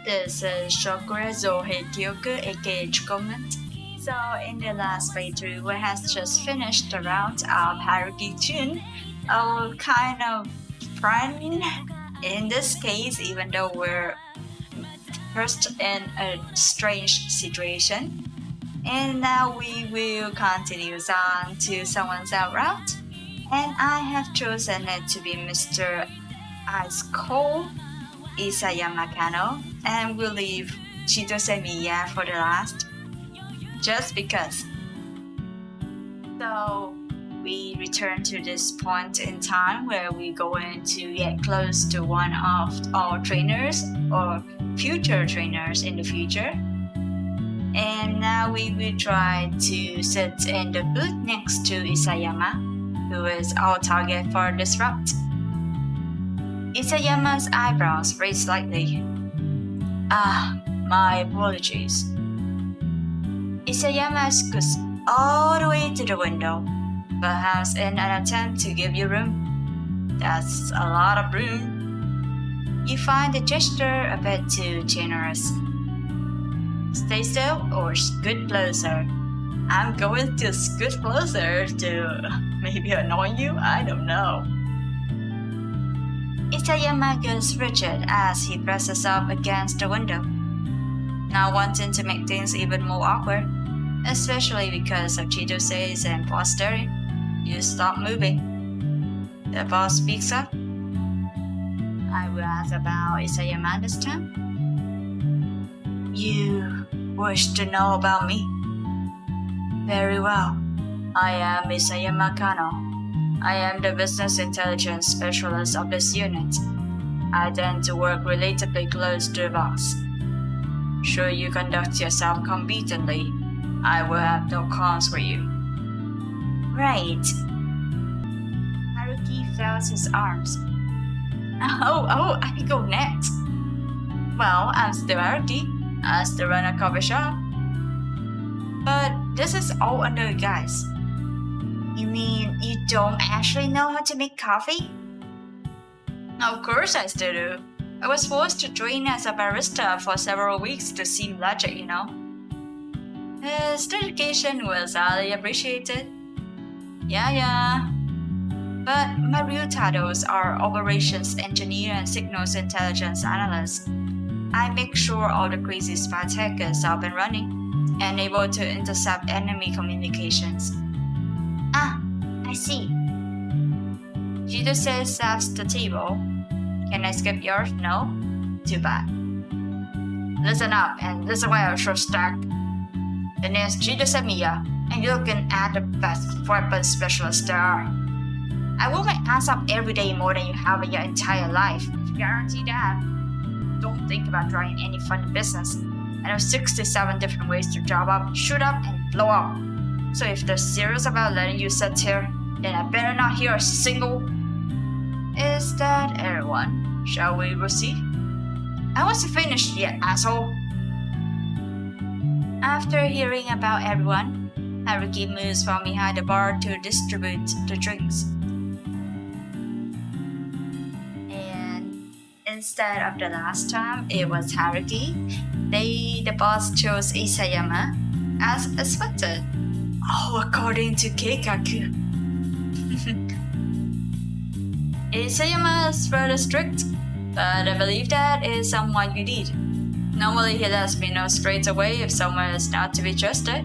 this is Shokora Zouheikyoku aka chocomint. So in the last playthrough, we has just finished the round of Haruki Chun, our kind of friend in this case, even though we're first in a strange situation. And now we will continue on to someone's out route. And I have chosen it to be Mr. Ice Cold Isayama Kano, and we'll leave Chitose Miya for the last, just because. So we return to this point in time where we're going to get close to one of our trainers or future trainers in the future. And now we will try to sit in the booth next to Isayama, who is our target for this route. Isayama's eyebrows raised slightly. My apologies. Isayama scoots all the way to the window, perhaps in an attempt to give you room. That's a lot of room. You find the gesture a bit too generous. Stay still or scoot closer. I'm going to scoot closer to maybe annoy you? I don't know. Isayama gets rigid as he presses up against the window, not wanting to make things even more awkward, especially because of Chitose's and boss staring. You stop moving. The boss speaks up. I will ask about Isayama this time. You wish to know about me? Very well. I am Isayama Kano. I am the business intelligence specialist of this unit. I tend to work relatively close to the boss. Should you conduct yourself competently, I will have no cons for you. Right. Haruki flails his arms. I can go next. Well, I'm still Haruki. I still run a coffee shop. But this is all under you guys. You mean you don't actually know how to make coffee? Of course I still do. I was forced to train as a barista for several weeks to seem legit, you know. His dedication was highly appreciated. Yeah. But my real titles are Operations Engineer and Signals Intelligence Analyst. I make sure all the crazy spy tech is up and running and able to intercept enemy communications. I see. Chitose slaps the table. Can I skip yours? No? Too bad. Listen up and listen well, short stack. The name's Chitose Miya, and you're looking at the best weapon specialist there are. I will my ass up every day more than you have in your entire life. Guarantee that. Don't think about trying any funny business. I know 67 different ways to job up, shoot up, and blow up. So if they're serious about letting you sit here, then I better not hear a single. Is that everyone? Shall we proceed? I wasn't finished yet, asshole. After hearing about everyone, Haruki moves from behind the bar to distribute the drinks. And instead of the last time it was Haruki, the boss chose Isayama as expected. Oh, according to Keikaku. Isayama is rather strict, but I believe that is someone you need. Normally he lets me know straight away if someone is not to be trusted,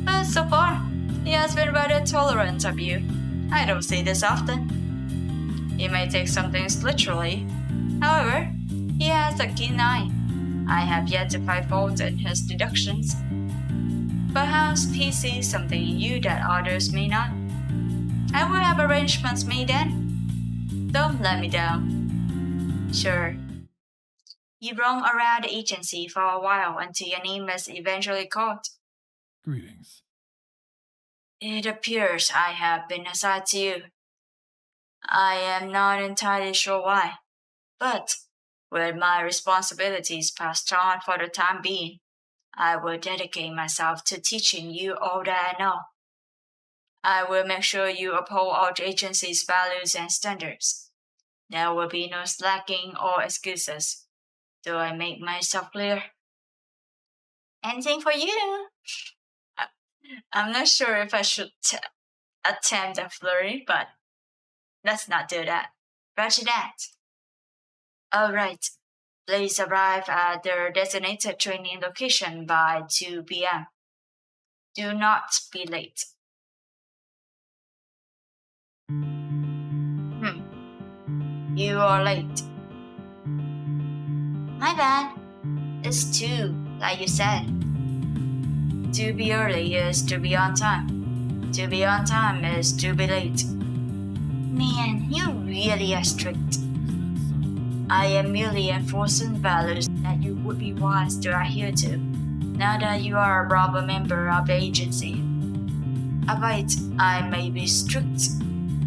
but so far, he has been rather tolerant of you. I don't see this often. He may take some things literally. However, he has a keen eye. I have yet to find fault in his deductions. Perhaps he sees something in you that others may not. I will have arrangements made then. Don't let me down. Sure. You roam around the agency for a while until your name is eventually called. Greetings. It appears I have been assigned to you. I am not entirely sure why, but with my responsibilities passed on for the time being, I will dedicate myself to teaching you all that I know. I will make sure you uphold our agency's values and standards. There will be no slacking or excuses. Do I make myself clear? Anything for you? I'm not sure if I should attempt a flurry, but let's not do that. Roger that. All right. Please arrive at the designated training location by 2 p.m. Do not be late. You are late. My bad. It's 2, like you said. To be early is to be on time. To be on time is to be late. Man, you really are strict. I am merely enforcing values that you would be wise to adhere to, now that you are a proper member of the agency. Albeit I may be strict,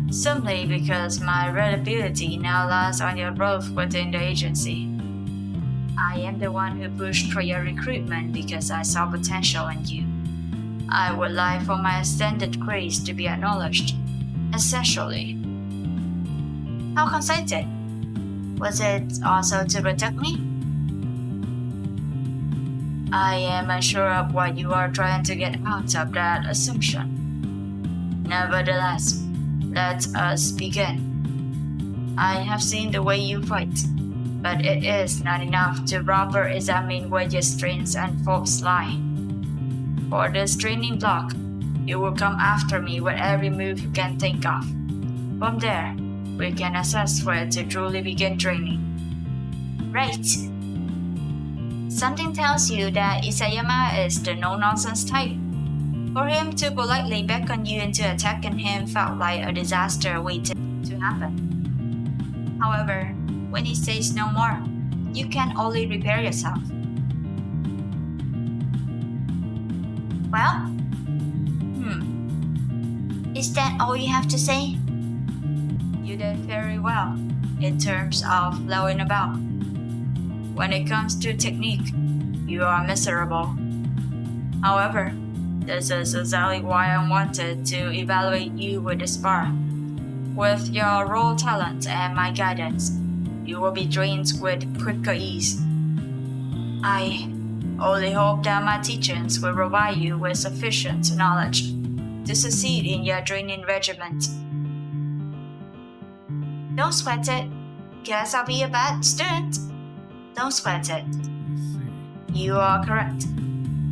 simply because my reliability now lies on your growth within the agency. I am the one who pushed for your recruitment because I saw potential in you. I would like for my extended grace to be acknowledged, essentially. How conceited? Was it also to protect me? I am unsure of what you are trying to get out of that assumption. Nevertheless, let us begin. I have seen the way you fight, but it is not enough to properly examine where your strengths and faults lie. For this training block, you will come after me with every move you can think of. From there, we can assess where to truly begin training. Right. Something tells you that Isayama is the no-nonsense type. For him to politely beckon you into attacking him felt like a disaster waiting to happen. However, when he says no more, you can only prepare yourself. Well? Is that all you have to say? You did very well in terms of flowing about. When it comes to technique, you are miserable. However, this is exactly why I wanted to evaluate you with the spar. With your raw talent and my guidance, you will be trained with quicker ease. I only hope that my teachings will provide you with sufficient knowledge to succeed in your training regimen. Don't sweat it. Guess I'll be a bad student. Don't sweat it. You are correct.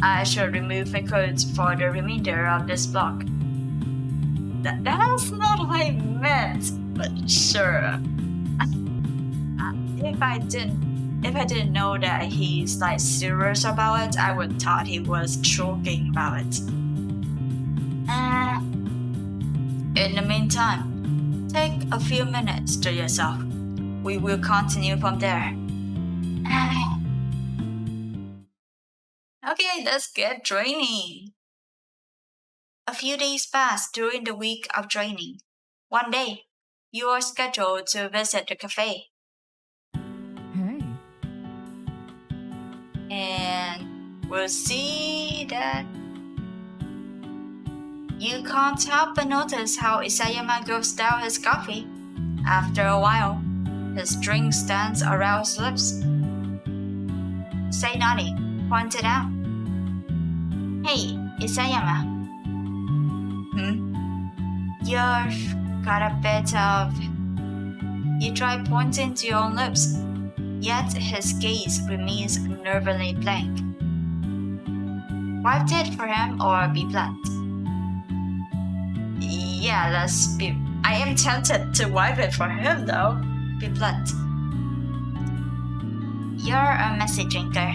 I should remove my codes for the remainder of this block. That's not what I meant, but sure. If I didn't know that he's like serious about it, I would thought he was joking about it. In the meantime, take a few minutes to yourself. We will continue from there. Okay, let's get training. A few days pass during the week of training. One day, you are scheduled to visit the cafe. Hey. And we'll see that you can't help but notice how Isayama goes down his coffee. After a while, his drink stands around his lips. Say nothing, point it out. Hey, Isayama. You've got a bit of... You try pointing to your own lips, yet his gaze remains nervously blank. Wipe it for him or be blunt. Yeah, let's be... I am tempted to wipe it for him though. Be blunt. You're a messy drinker.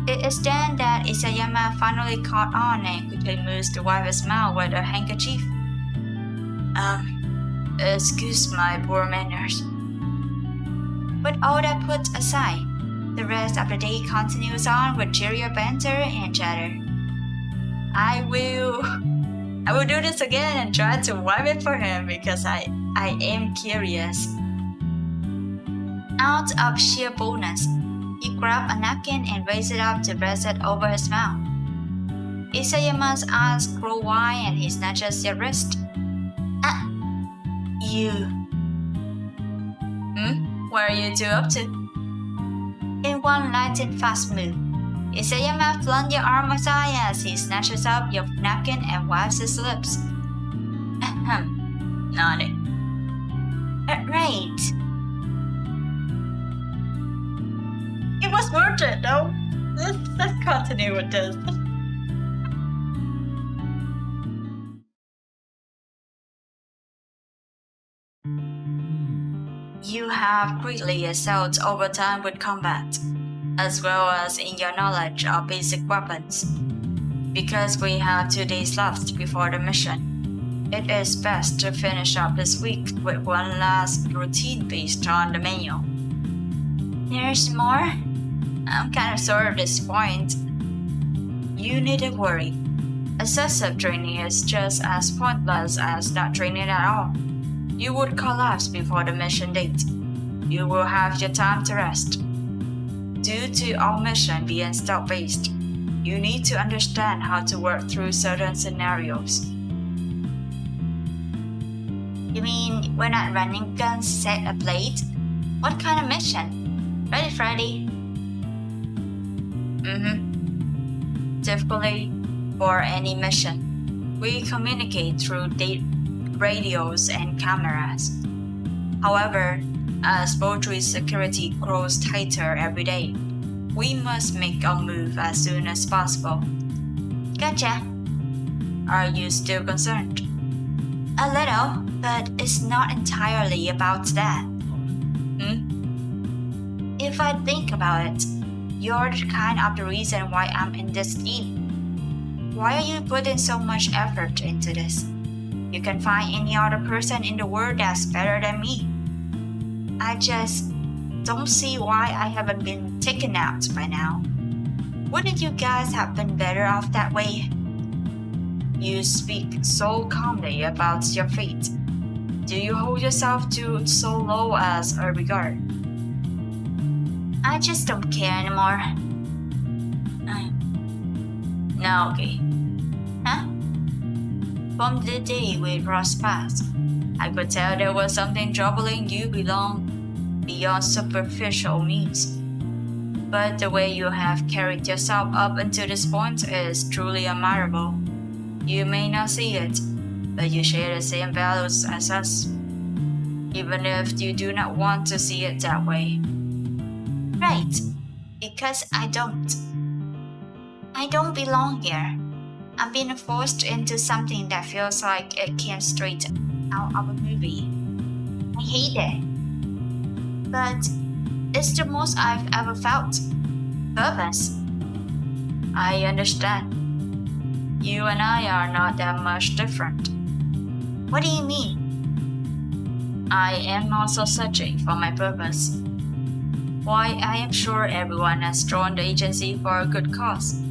It is then that Isayama finally caught on and quickly moves to wipe his mouth with a handkerchief. Excuse my poor manners. With all that put aside, the rest of the day continues on with cheerier banter and chatter. I will do this again and try to wipe it for him because I am curious. Out of sheer boldness, he grabbed a napkin and raised it up to rest it over his mouth. Isayama's eyes grow wide and he snatches your wrist. You. What are you two up to? In one lightning fast move, Isayama flung your arm aside as he snatches up your napkin and wipes his lips. Ahem, nodded. Right. It was worth it, though. Let's continue with this. You have greatly excelled over time with combat, as well as in your knowledge of basic weapons. Because we have 2 days left before the mission, it is best to finish up this week with one last routine based on the menu. There's more? I'm kind of sore at this point. You needn't worry. Excessive training is just as pointless as not training at all. You would collapse before the mission date. You will have your time to rest. Due to our mission being stealth-based, you need to understand how to work through certain scenarios. You mean we're not running guns set ablaze? What kind of mission? Ready, Freddy? Typically, for any mission, we communicate through radios and cameras. However, as Botri's security grows tighter every day, we must make our move as soon as possible. Gotcha. Are you still concerned? A little, but it's not entirely about that. If I think about it, you're kind of the reason why I'm in this team. Why are you putting so much effort into this? You can find any other person in the world that's better than me. I just don't see why I haven't been taken out by now. Wouldn't you guys have been better off that way? You speak so calmly about your fate. Do you hold yourself to so low as a regard? I just don't care anymore. No, okay. Huh? From the day we crossed paths, I could tell there was something troubling you beyond superficial means. But the way you have carried yourself up until this point is truly admirable. You may not see it, but you share the same values as us, even if you do not want to see it that way. Right, because I don't. I don't belong here. I'm being forced into something that feels like it came straight out of a movie. I hate it. But it's the most I've ever felt. Purpose. I understand. You and I are not that much different. What do you mean? I am also searching for my purpose. Why, I am sure everyone has joined the agency for a good cause.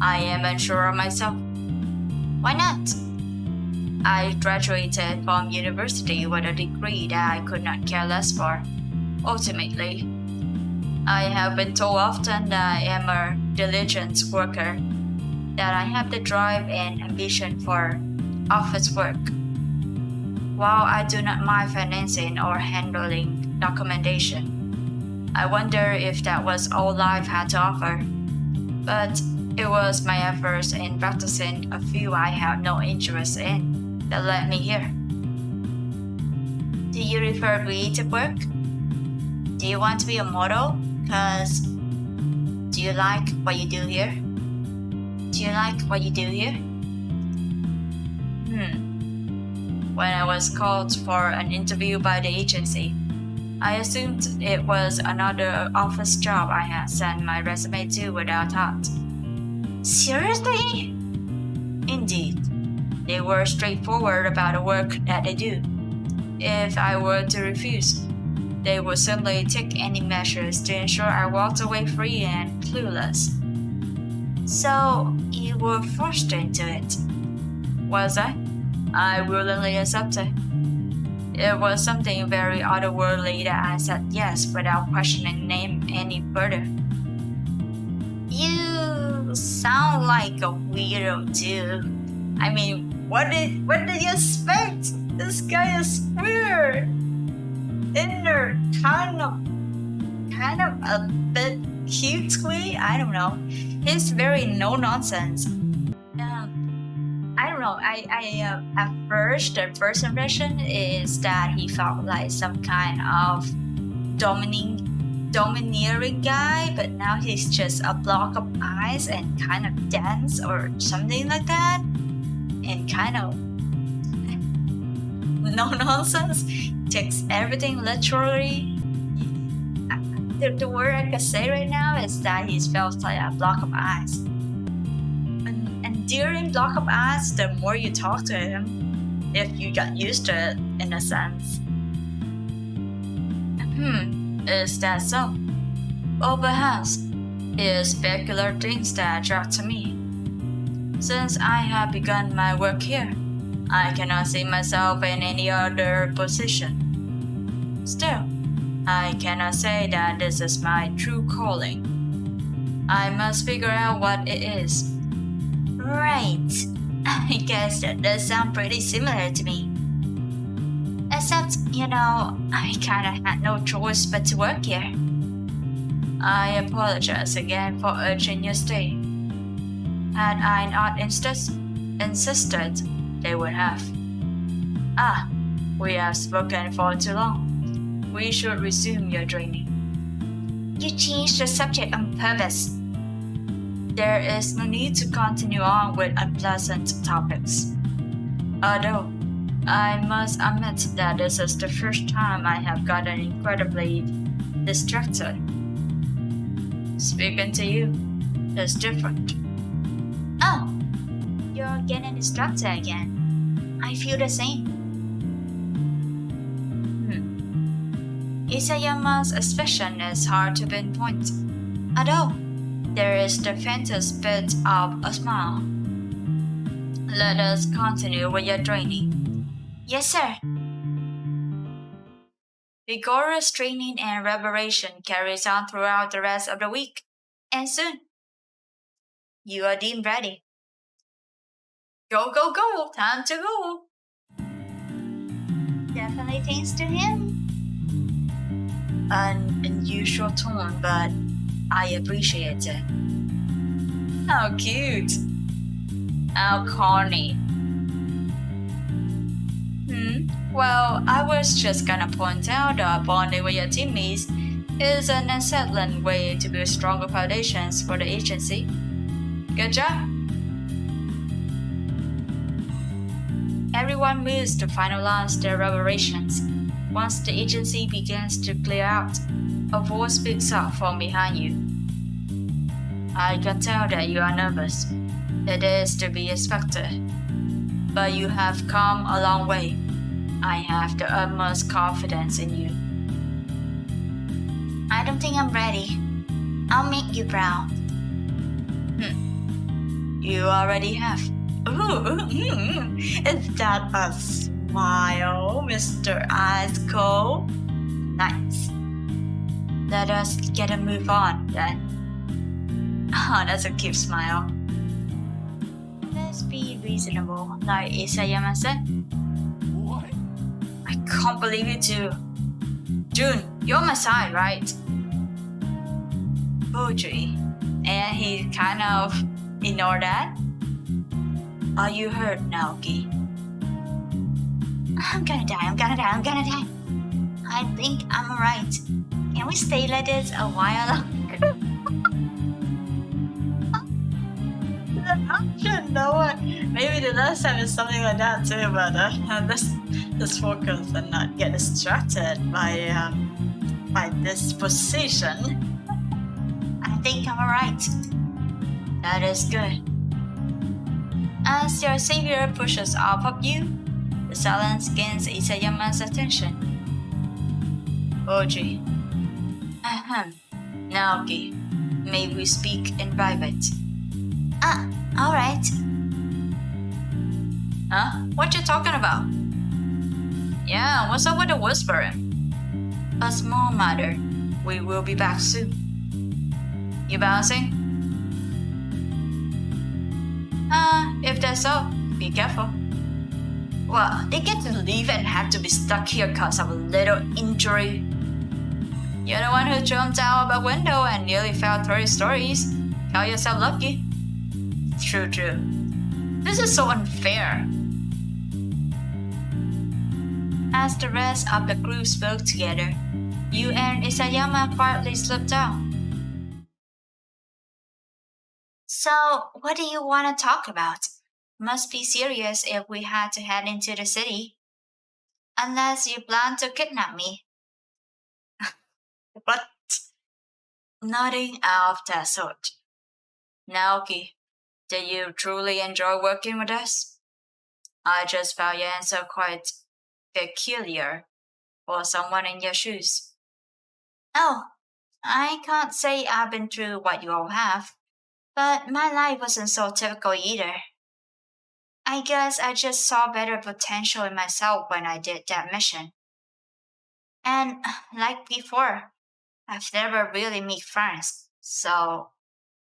I am unsure of myself. Why not? I graduated from university with a degree that I could not care less for. Ultimately, I have been told often that I am a diligent worker, that I have the drive and ambition for office work. While I do not mind financing or handling documentation, I wonder if that was all life had to offer. But it was my efforts in practicing a field I have no interest in that led me here. Do you prefer creative work? Do you want to be a model? Do you like what you do here? Do you like what you do here? When I was called for an interview by the agency, I assumed it was another office job I had sent my resume to without thought. Seriously? Indeed. They were straightforward about the work that they do. If I were to refuse, they would simply take any measures to ensure I walked away free and clueless. So, you were forced into it. Was I? I willingly accepted. It was something very otherworldly that I said yes without questioning them any further. You sound like a weirdo too. I mean, what did you expect? This guy is weird. Inner. kind of a bit cutely. I don't know. He's very no nonsense. I don't know. At first, the first impression is that he felt like some kind of domineering guy, but now he's just a block of ice and kind of dense or something like that, and kind of no nonsense. Takes everything literally. The word I can say right now is that he feels like a block of ice. And during block of ice, the more you talk to him, if you got used to it, in a sense. Is that so? Or perhaps it is specular things that attract to me. Since I have begun my work here, I cannot see myself in any other position. Still, I cannot say that this is my true calling. I must figure out what it is. Right. I guess that does sound pretty similar to me. Except, I kinda had no choice but to work here. I apologize again for urging your stay. Had I not insisted, they would have. We have spoken for too long. We should resume your training. You changed the subject on purpose. There is no need to continue on with unpleasant topics. Although, I must admit that this is the first time I have gotten incredibly distracted. Speaking to you is different. Oh, you're getting distracted again. I feel the same. Isayama's expression is hard to pinpoint, although there is the faintest bit of a smile. Let us continue with your training. Yes, sir. Vigorous training and preparation carries on throughout the rest of the week, and soon you are deemed ready. Go, go, go! Time to go! Definitely thanks to him. An unusual tone, but I appreciate it. How cute! How corny. Well, I was just gonna point out that bonding with your teammates is an excellent way to build stronger foundations for the agency. Good job! Everyone moves to finalize their preparations. Once the agency begins to clear out, a voice speaks up from behind you. I can tell that you are nervous. It is to be expected. But you have come a long way. I have the utmost confidence in you. I don't think I'm ready. I'll make you proud. You already have. Is that a smile, Mr. Ice Cold? Nice. Let us get a move on then. That's a cute smile. Let's be reasonable, like Isayama said. What? I can't believe you too. Jun, you're my side, right? Poetry. And he kind of ignored that. Are you hurt, Naoki? I'm gonna die. I think I'm alright. Can we stay like this a while longer? I should know it. Maybe the last time is something like that too, but let's focus and not get distracted by this position. I think I'm alright. That is good. As your savior pushes off of you, the silence gains Isayama's attention. Oji. Naoki, may we speak in private? Alright. Huh? What you talking about? Yeah, what's up with the whispering? A small matter. We will be back soon. You bouncing? If that's so, be careful. Well, they get to leave and have to be stuck here because of a little injury. You're the one who jumped out of a window and nearly fell 30 stories. Call yourself lucky. True. This is so unfair. As the rest of the crew spoke together, you and Isayama quietly slipped down. So, what do you want to talk about? Must be serious if we had to head into the city. Unless you plan to kidnap me. What? Nothing of that sort. Naoki, do you truly enjoy working with us? I just found your answer quite peculiar for someone in your shoes. Oh, I can't say I've been through what you all have, but my life wasn't so typical either. I guess I just saw better potential in myself when I did that mission. And like before, I've never really made friends, so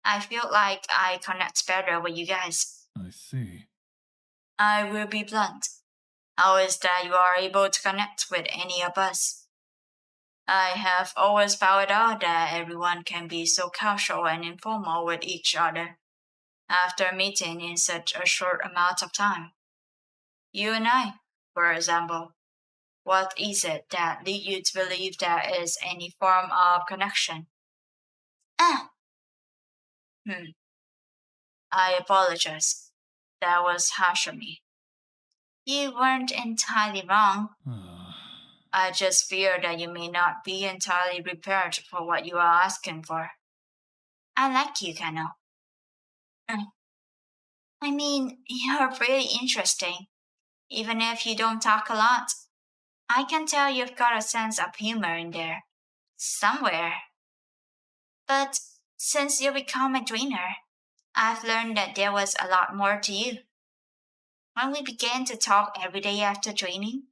I feel like I connect better with you guys. I see. I will be blunt. How is that you are able to connect with any of us? I have always found out that everyone can be so casual and informal with each other after meeting in such a short amount of time. You and I, for example, what is it that leads you to believe there is any form of connection? Ah, I apologize. That was harsh of me. You weren't entirely wrong. I just fear that you may not be entirely prepared for what you are asking for. I like you, Kano. I mean, you're pretty interesting, even if you don't talk a lot. I can tell you've got a sense of humor in there. Somewhere. But since you become a trainer, I've learned that there was a lot more to you. When we began to talk every day after training,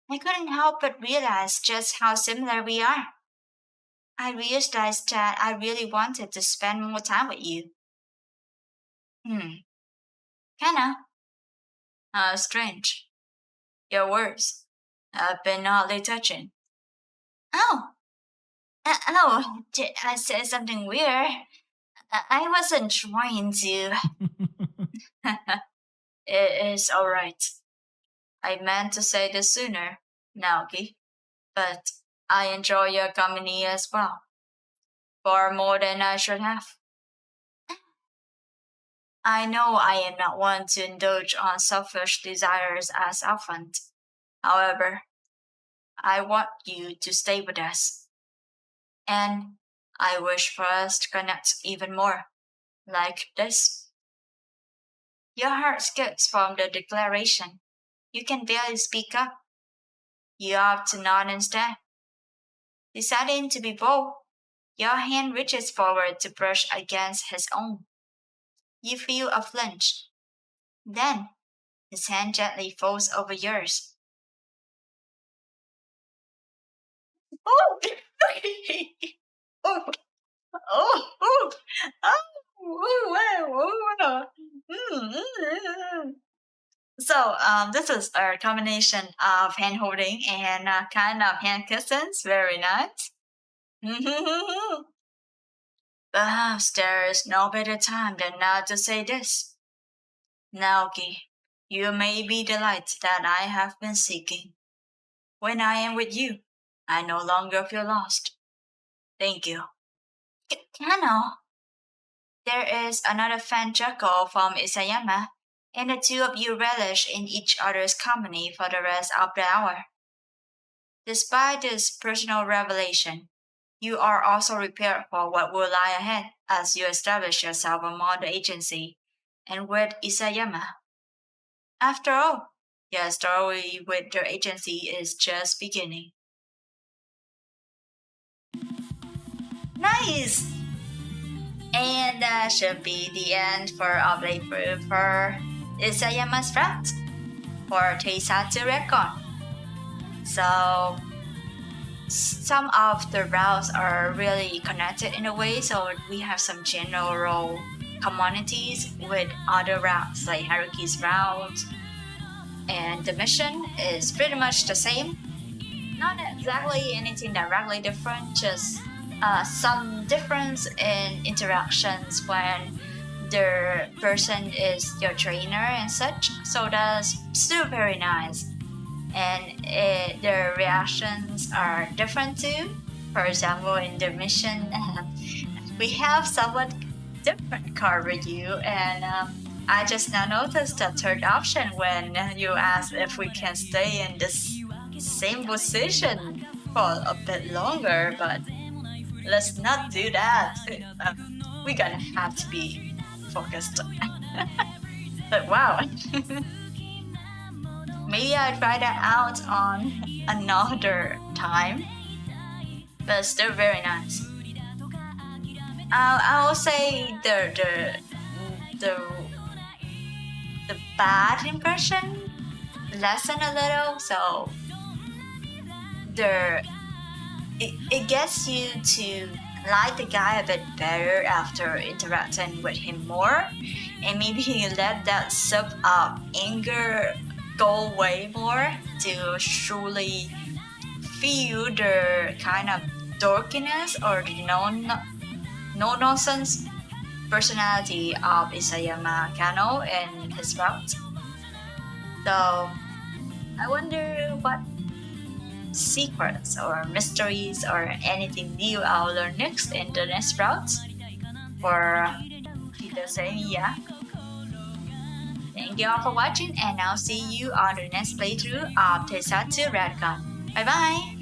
I couldn't help but realize just how similar we are. I realized that I really wanted to spend more time with you. Kinda. How strange. Your words have been oddly touching. Oh, did I say something weird? I wasn't trying to. It is alright. I meant to say this sooner, Naoki, but I enjoy your company as well. Far more than I should have. I know I am not one to indulge on selfish desires as often. However, I want you to stay with us. And I wish for us to connect even more, like this. Your heart skips from the declaration. You can barely speak up. You opt to nod instead. Deciding to be bold, your hand reaches forward to brush against his own. You feel a flinch. Then, his hand gently falls over yours. Oh! oh! Oh! Oh! So, this is a combination of hand holding and kind of hand kissings. Very nice. Perhaps there is no better time than now to say this. Naoki, you may be the light that I have been seeking. When I am with you, I no longer feel lost. Thank you. Kano. There is another fan chuckle from Isayama, and the two of you relish in each other's company for the rest of the hour. Despite this personal revelation, you are also prepared for what will lie ahead as you establish yourself among the agency and with Isayama. After all, your story with the agency is just beginning. Nice! And that should be the end for our playthrough for Isayama's friend for Teisatsu Recon. So some of the routes are really connected in a way, so we have some general communities with other routes like Haruki's route, and the mission is pretty much the same. not exactly anything directly different, just some difference in interactions when the person is your trainer and such. So that's still very nice. And the reactions are different too. For example, in the mission, we have somewhat different car review, and I just now noticed the third option when you asked if we can stay in this same position for a bit longer, but let's not do that. We're gonna have to be focused. But wow, maybe I'll try that out on another time. But still very nice. I will say the the bad impression lessen a little, so it gets you to like the guy a bit better after interacting with him more, and maybe you let that sub of anger go away more to truly feel the kind of dorkiness or the no nonsense personality of Isayama Kano and his route. So I wonder what secrets or mysteries or anything new I'll learn next in the next route for Hidosemiya. Thank you all for watching, and I'll see you on the next playthrough of Teisatsu Radcon. Bye bye!